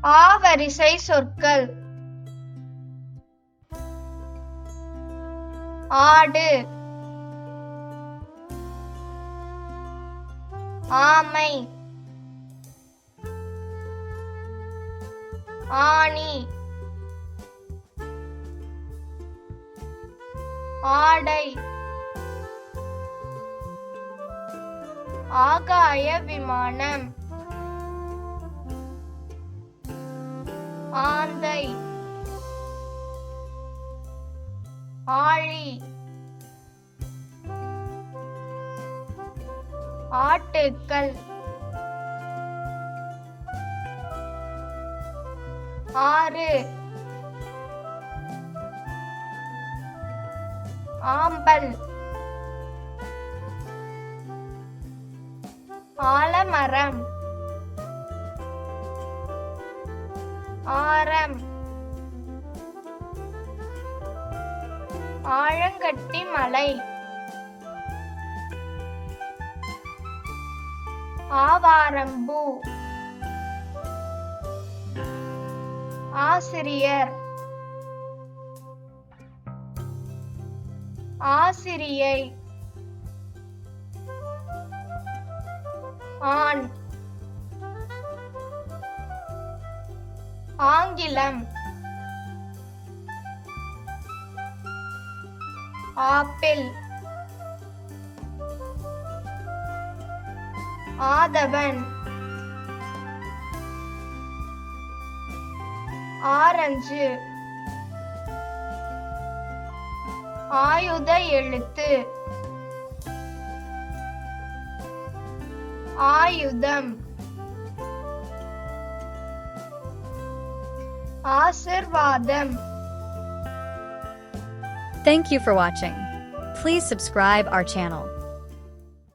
ஆவரிசை சொற்கள். ஆடு, ஆமை, ஆணி, ஆடை, ஆகாய விமானம், ஆந்தை, ஆழி, ஆட்டுக்கள், ஆறு, ஆம்பல், ஆலமரம், ஆரம், ஆழங்கட்டி மலை, ஆவாரம்பூ, ஆசிரியர், ஆசிரியை, ஆண், ஆங்கிலம், ஆப்பிள், ஆதவன், ஆரஞ்சு, ஆயுத எழுத்து, ஆயுதம், ஆசிர்வாதம். Thank you for watching. Please subscribe our channel.